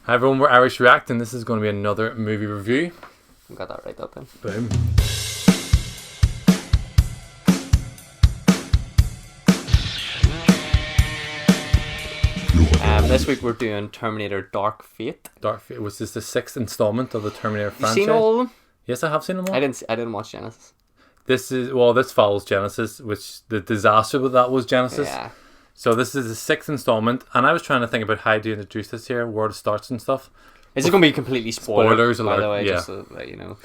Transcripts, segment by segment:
Hi everyone, we're Irish React, and this is going to be another movie review. I got that right up then. Boom. This week we're doing Terminator Dark Fate. Was this the 6th installment of the Terminator You franchise? seen all of them? Yes, I have seen them all. I didn't watch Genisys. This follows Genisys, which the disaster with that was Genisys. Yeah. So this is the 6th installment, and I was trying to think about how to introduce this here, where it starts and stuff. Is it going to be completely Spoilers by alert, the way, yeah. just to let you know.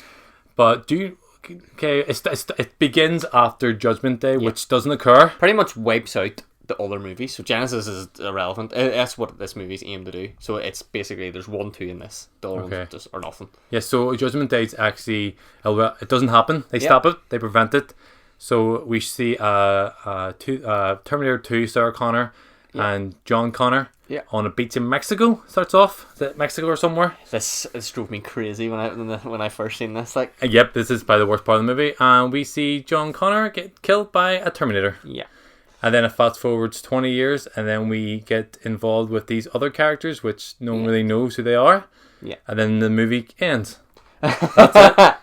But it begins after Judgment Day, which doesn't occur. Pretty much wipes out the other movies. So Genisys is irrelevant. That's what this movie's aimed to do. So it's basically there's 1, 2 in this. The other ones just are nothing. Yeah, so Judgment Day is actually it doesn't happen. They stop it. They prevent it. So we see Terminator 2, Sarah Connor and John Connor on a beach in Mexico. Starts off. Is it Mexico or somewhere? This drove me crazy when I first seen this. Yep, this is probably the worst part of the movie. And we see John Connor get killed by a Terminator. Yeah. And then it fast forwards 20 years, and then we get involved with these other characters, which no one really knows who they are. Yeah. And then the movie ends.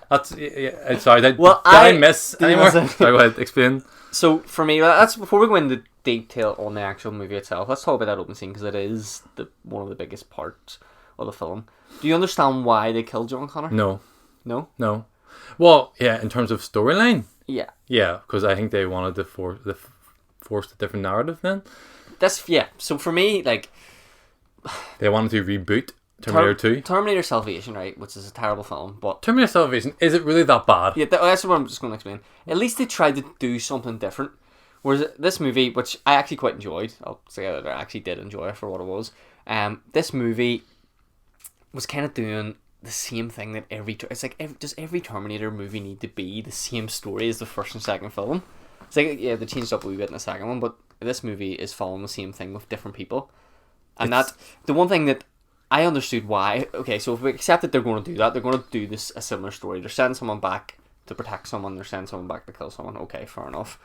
That's it. Sorry, did I miss anymore? Sorry, go ahead, explain. So for me, that's before we go into detail on the actual movie itself. Let's talk about that open scene because it is one of the biggest parts of the film. Do you understand why they killed John Connor? No. No. Well, yeah, in terms of storyline. Yeah. Yeah, because I think they wanted to force a different narrative. Then. So for me, they wanted to reboot Terminator 2. Terminator Salvation, right, which is a terrible film, but Terminator Salvation, is it really that bad? Yeah, that's what I'm just going to explain. At least they tried to do something different. Whereas this movie, which I actually quite enjoyed, I'll say that I actually did enjoy it for what it was. This movie was kind of doing the same thing that does every Terminator movie need to be the same story as the first and second film? It's like, yeah, they changed up a wee bit in the second one, but this movie is following the same thing with different people. And the one thing that I understood why. Okay, so if we accept that they're going to do that, they're going to do a similar story. They're sending someone back to protect someone, they're sending someone back to kill someone. Okay, fair enough.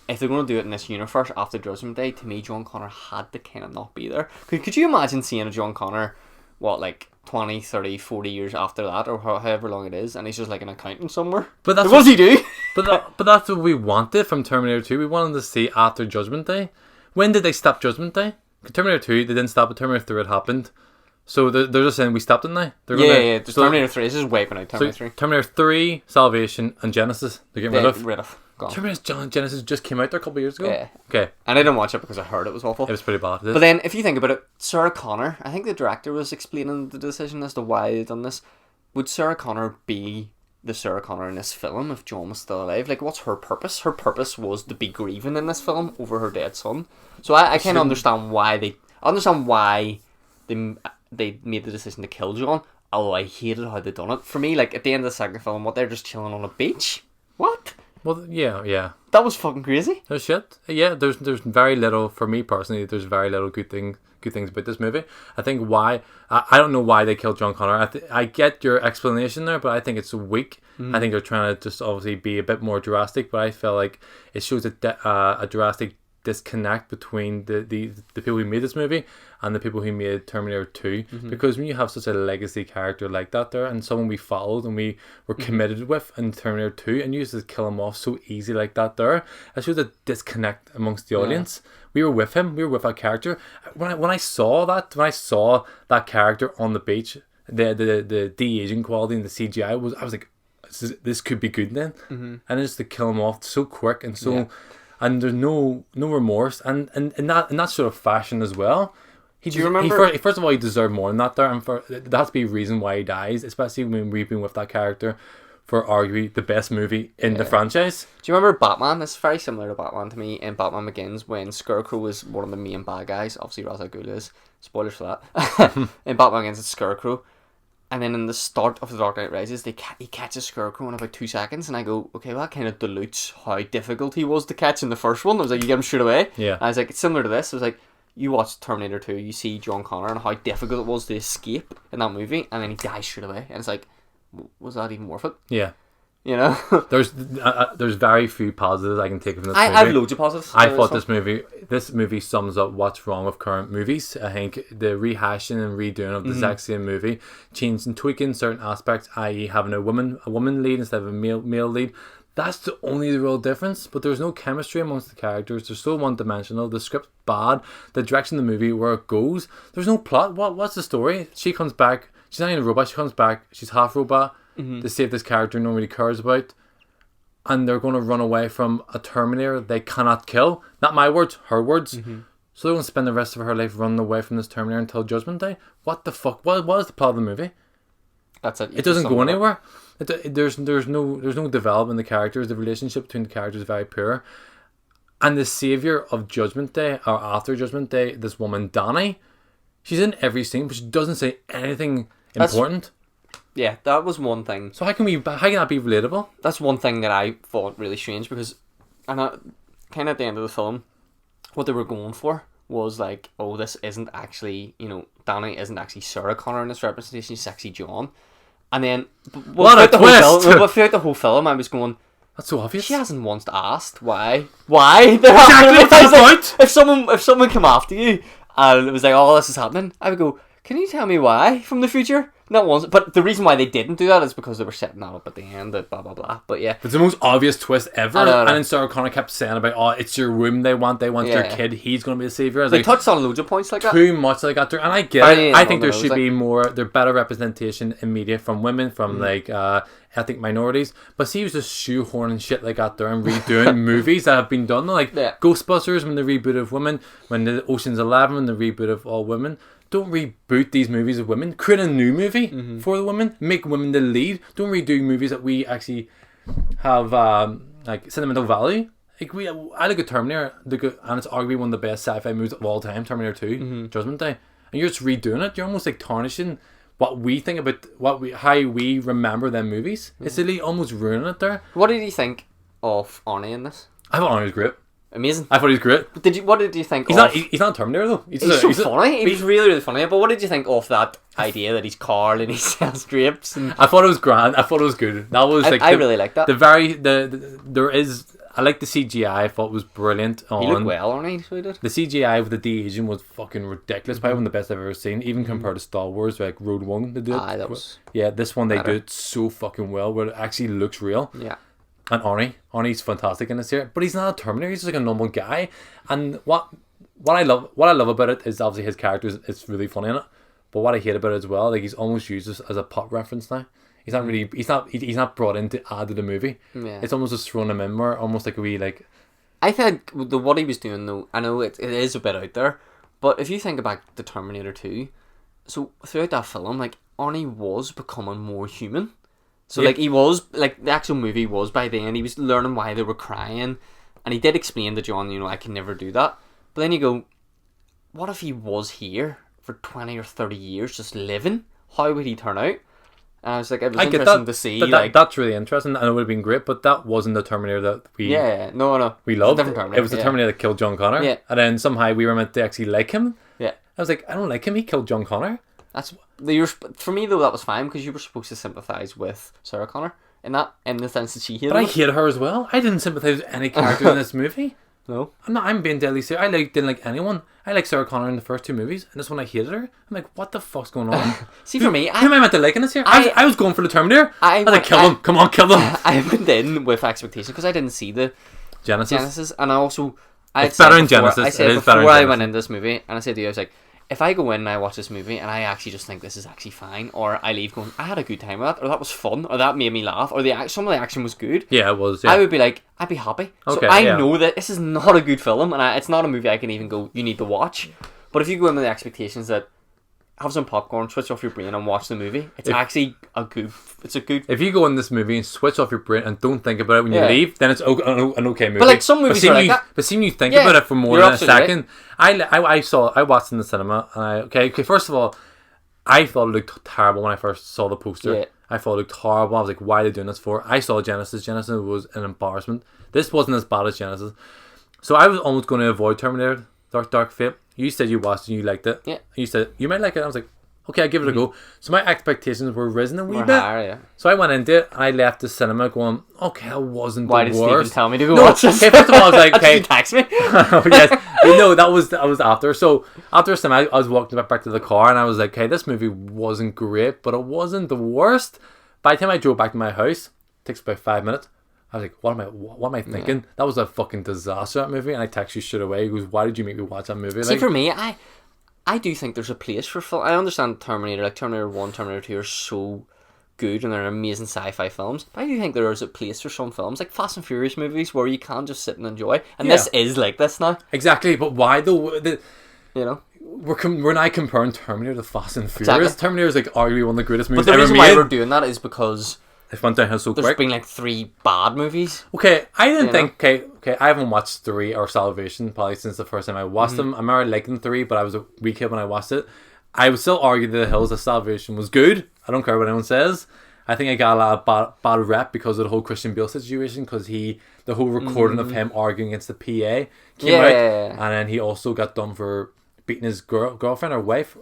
If they're going to do it in this universe after Judgment Day, to me, John Connor had to kind of not be there. Could you imagine seeing a John Connor, 20, 30, 40 years after that, or however long it is, and he's just like an accountant somewhere? But that's what does he do? But that's what we wanted from Terminator 2. We wanted to see after Judgment Day. When did they stop Judgment Day? Terminator 2, they didn't stop it. Terminator 3, it happened. So they're just saying we stopped it now. Terminator 3 is just wiping out Terminator 3. Terminator 3, Salvation, and Genisys. They're getting rid of. Gone. Terminator Genisys just came out there a couple of years ago. Yeah. Okay. And I didn't watch it because I heard it was awful. It was pretty bad. But then, if you think about it, Sarah Connor, I think the director was explaining the decision as to why they'd done this. Would Sarah Connor be the Sarah Connor in this film if John was still alive? What's her purpose? Her purpose was to be grieving in this film over her dead son. So I kind of understand why they made the decision to kill John. Although I hated how they done it. For me, at the end of the second film, they're just chilling on a beach. What? Well, yeah. That was fucking crazy. There's shit. Yeah, there's very little, for me personally, there's very little good things about this movie. I think why, I don't know why they killed John Connor. I get your explanation there, but I think it's weak. I think they're trying to just obviously be a bit more drastic, but I feel like it shows a drastic disconnect between the people who made this movie and the people who made Terminator 2, because when you have such a legacy character like that there, and someone we followed and we were committed with in Terminator 2, and you just kill him off so easy like that there, it shows a disconnect amongst the audience. We were with him, we were with that character. When I saw that character on the beach, the de-aging quality and the CGI, I was like, this could be good then. And just to kill him off so quick and so and there's no remorse, and in that sort of fashion as well. Do you remember? First of all, he deserved more than that there, and there has to be a reason why he dies, especially when we've been with that character for arguably the best movie in the franchise. Do you remember Batman? It's very similar to Batman to me in Batman Begins, when Scarecrow was one of the main bad guys. Obviously, Ra's al Ghul is. Spoilers for that. In Batman Begins, it's Scarecrow. And then in the start of The Dark Knight Rises, he catches Scarecrow in about 2 seconds, and I go, okay, well, that kind of dilutes how difficult he was to catch in the first one. I was like, you get him straight away. Yeah. And I was like, it's similar to this. I was like, you watch Terminator 2, you see John Connor and how difficult it was to escape in that movie, and then he dies straight away. And it's like, was that even worth it? Yeah. You know, There's very few positives I can take from this movie. I have loads of positives. I thought this movie sums up what's wrong with current movies. I think the rehashing and redoing of the exact same movie, changing, tweaking certain aspects, i.e., having a woman lead instead of a male lead. That's the only real difference. But there's no chemistry amongst the characters. They're so one-dimensional. The script's bad. The direction of the movie, where it goes, there's no plot. What's the story? She comes back. She's not even a robot. She comes back. She's half robot. To save this character no one really cares about, and they're going to run away from a Terminator they cannot kill. Not my words, her words. So they're going to spend the rest of her life running away from this Terminator until Judgment Day. What the fuck? What is the plot of the movie? That's it. It doesn't go anywhere. There's no development in the characters. The relationship between the characters is very poor. And the savior of Judgment Day, or after Judgment Day, this woman Dani, she's in every scene, but she doesn't say anything important. Yeah, that was one thing. So how can that be relatable? That's one thing that I thought really strange, because kind of at the end of the film, what they were going for was like, oh, this isn't actually, Dani isn't actually Sarah Connor in this representation, she's actually John. And then, what a twist! Throughout the whole film, I was going, that's so obvious. She hasn't once asked why. Why? Exactly. If someone came after you and it was like, oh, this is happening, I would go, can you tell me why from the future? Not once, but the reason why they didn't do that is because they were setting that up at the end, blah blah blah. But yeah, it's the most obvious twist ever. I know. And then Sarah Connor kept saying about, oh, it's your womb they want your kid, he's going to be the savior. They touched on loads of points like that. Too much like that, and I get it. I think there should be better representation in media from women, from ethnic minorities. But see, he was just shoehorning shit like that there and redoing movies that have been done, like Ghostbusters when the reboot of Women, when the Ocean's 11 when the reboot of All Women. Don't reboot these movies of women. Create a new movie for the women. Make women the lead. Don't redo movies that we actually have sentimental value. I look at Terminator, and it's arguably one of the best sci-fi movies of all time. Terminator 2, Judgment Day, and you're just redoing it. You're almost like tarnishing what we think about how we remember them movies. It's really almost ruining it there. What did you think of Arnie in this? I thought Arnie was great. Amazing. I thought he was great. What did you think? He's not a Terminator though. He's so funny. He was really, really funny. But what did you think of that idea that he's Carl and he sells grapes? I thought it was grand. I thought it was good. That was I really like that. I like the CGI. I thought it was brilliant. He looked well, Arnie. So he did. The CGI with the de-aging was fucking ridiculous. Probably one of the best I've ever seen. Even compared to Star Wars, like Rogue One, they do it. This one they do it so fucking well, where it actually looks real. Yeah. And Arnie's fantastic in this here, but he's not a Terminator. He's just like a normal guy. And what I love about it is obviously his character is really funny in it. But what I hate about it as well, like he's almost used as a pop reference now. He's not really he's not brought in to add to the movie. Yeah. It's almost just thrown him in more, almost like a wee like. I think what he was doing though, I know it is a bit out there, but if you think about the Terminator 2, so throughout that film, like Arnie was becoming more human. So, like, he was, like, the actual movie was by then, he was learning why they were crying, and he did explain to John, I can never do that. But then you go, what if he was here for 20 or 30 years just living? How would he turn out? And I was like, it was interesting to see. That's really interesting, and it would have been great, but that wasn't the Terminator that we we loved. It was the Terminator that killed John Connor. Yeah. And then somehow we were meant to actually like him. Yeah. I was like, I don't like him, he killed John Connor. For me though, that was fine because you were supposed to sympathise with Sarah Connor in the sense that she hated. But I hated her as well. I didn't sympathise with any character in this movie. No, I'm being deadly serious. I didn't like anyone. I like Sarah Connor in the first two movies, and this one I hated her. I'm like, what the fuck's going on? See, for me, who am I meant to like in this here? I was going for the Terminator. I was like, kill him! Come on, kill them! I went in with expectations because I didn't see the Genisys, and I also it's better in Genisys. I said before I went into this movie, and I said to you, I was like, if I go in and I watch this movie and I actually just think this is actually fine, or I leave going, I had a good time with that, or that was fun, or that made me laugh, or some of the action was good. Yeah, it was. Yeah. I would be like, I'd be happy. Okay, so I know that this is not a good film, and it's not a movie I can even go, you need to watch. But if you go in with the expectations that have some popcorn, switch off your brain and watch the movie, it's a good. If you go in this movie and switch off your brain and don't think about it when you leave, then it's an okay movie. But like some movies are like that. But seeing you think about it for more than a second, right. I watched in the cinema and okay. First of all, I thought it looked terrible when I first saw the poster. Yeah. I thought it looked horrible. I was like, why are they doing this for? I saw Genisys. Genisys was an embarrassment. This wasn't as bad as Genisys. So I was almost going to avoid Terminator Dark Fate. You said you watched it and you liked it. Yeah. You said you might like it. I was like, Okay, I give it a go. So my expectations were risen a wee More bit. higher, yeah. So I went into it and I left the cinema going, okay, that wasn't Why the did worst. Stephen tell me to go No, watch this? okay, first of all, I was like, Did okay. you text me? Yes, no, that was after. So after some, I was walking back to the car and I was like, okay, this movie wasn't great, but it wasn't the worst. By the time I drove back to my house, it takes about 5 minutes. I was like, what am I thinking? Yeah. That was a fucking disaster, that movie. And I text you straight away. He goes, why did you make me watch that movie? See, for me, I do think there's a place for film. I understand Terminator, like Terminator 1, Terminator 2 are so good and they're amazing sci-fi films. But I do think there is a place for some films, like Fast and Furious movies, where you can just sit and enjoy. And this is like this now. Exactly, but why though? You know? We're not comparing Terminator to Fast and Furious. Exactly. Terminator is like arguably one of the greatest movies ever made. But the reason why we're doing that is because it went downhill so quick. There's been like 3 bad movies. Okay, I didn't think... Okay, I haven't watched 3 or Salvation probably since the first time I watched them. I remember liking 3, but I was a wee kid when I watched it. I would still argue that The Hills of Salvation was good. I don't care what anyone says. I think I got a lot of bad rep because of the whole Christian Bale situation, because the whole recording of him arguing against the PA came out. And then he also got done for beating his girlfriend or wife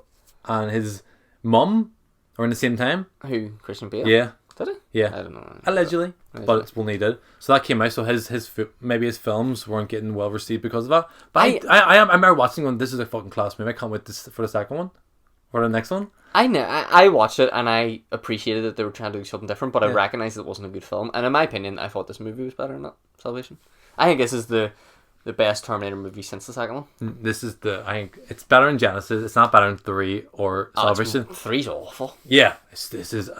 and his mum around the same time. Who? Christian Bale? Yeah. Did it? Yeah. I don't know. Allegedly. But it's only did. So that came out. So maybe his films weren't getting well received because of that. But I remember watching one. This is a fucking class movie. I can't wait for the second one or the next one. I know. I watched it and I appreciated that they were trying to do something different. But I recognized it wasn't a good film. And in my opinion, I thought this movie was better than that. Salvation. I think this is the best Terminator movie since the second one. This is I think it's better than Genisys. It's not better than 3 or Salvation. 3's awful. Yeah. This is.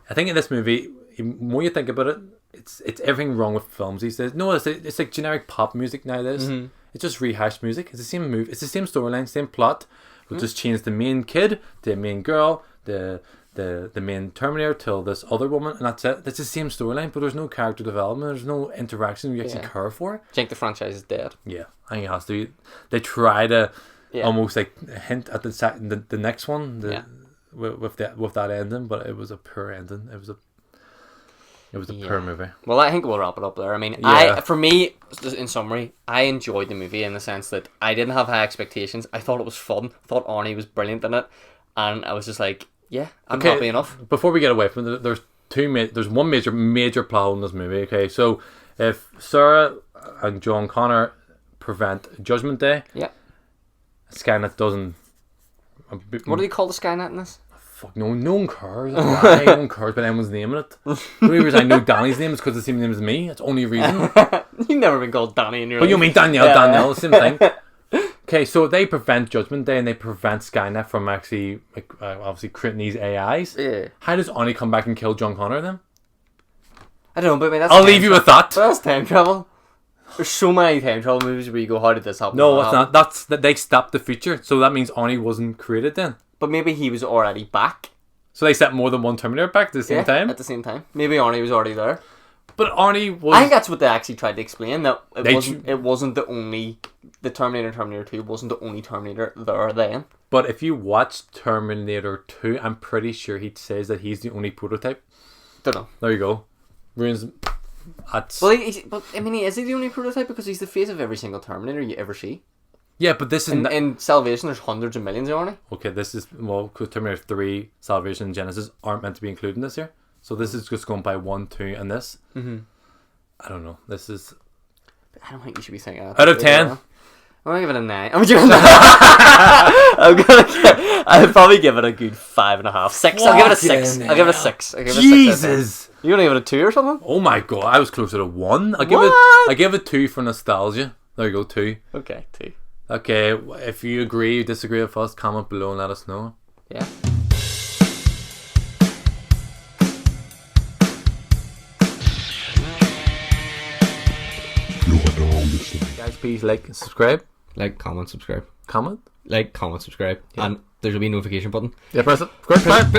I think in this movie, the more you think about it, it's everything wrong with films these days. No, it's like generic pop music nowadays. It's just rehashed music. It's the same movie. It's the same storyline, same plot. We'll just change the main kid, the main girl, the main Terminator till this other woman, and that's it. It's the same storyline, but there's no character development. There's no interaction you actually care for. I think the franchise is dead. Yeah, I think it has to be. They try to almost like hint at the next one. With that ending, but it was a poor ending. It was a poor movie. Well, I think we'll wrap it up there. I mean, for me, in summary, I enjoyed the movie in the sense that I didn't have high expectations. I thought it was fun. I thought Arnie was brilliant in it, and I was just like, I'm happy enough. Before we get away from it, there's one major plot in this movie. Okay, so if Sarah and John Connor prevent Judgment Day, Skynet doesn't. What do they call the Skynet in this? Fuck no one cares. No one cares about anyone's naming it. The only reason I know Danny's name is because it's the same name as me. That's the only reason. You've never been called Danny in your life. But you mean Danielle, same thing. Okay, so they prevent Judgment Day and they prevent Skynet from actually, obviously creating these AIs. Yeah. How does Arnie come back and kill John Connor then? I don't know, but I mean, I'll leave you with that. That's time travel. There's so many time travel movies where you go, how did this happen? No, it's not. That's that they stopped the future, so that means Arnie wasn't created then. But maybe he was already back. So they set more than one Terminator back at the same time? At the same time. Maybe Arnie was already there. But Arnie was... I think that's what they actually tried to explain, that it wasn't the only... The Terminator 2 wasn't the only Terminator there then. But if you watch Terminator 2, I'm pretty sure he says that he's the only prototype. Don't know. There you go. Ruins... Well, but I mean, is he the only prototype? Because he's the face of every single Terminator you ever see. Yeah, but this is... In Salvation, there's hundreds of millions, aren't they? Okay, this is... Well, Terminator 3, Salvation, and Genisys aren't meant to be included in this here. So this is just going by 1, 2, and this. Mm-hmm. I don't know. This is... I don't think you should be saying that. Out of 10? I'm going to give it a 9. I'd probably give it a good 5.5. 6. I'll give it a 6. I'll give it a 6. Jesus! You're going to give it a 2 or something? Oh my god, I was closer to 1. I give it 2 for nostalgia. There you go, 2. Okay, 2. Okay, if you agree, disagree with us, comment below and let us know. Yeah. Guys, please like and subscribe. Like, comment, subscribe. Comment? Like, comment, subscribe. Yeah. And there'll be a notification button. Yeah, press it. Subscribe.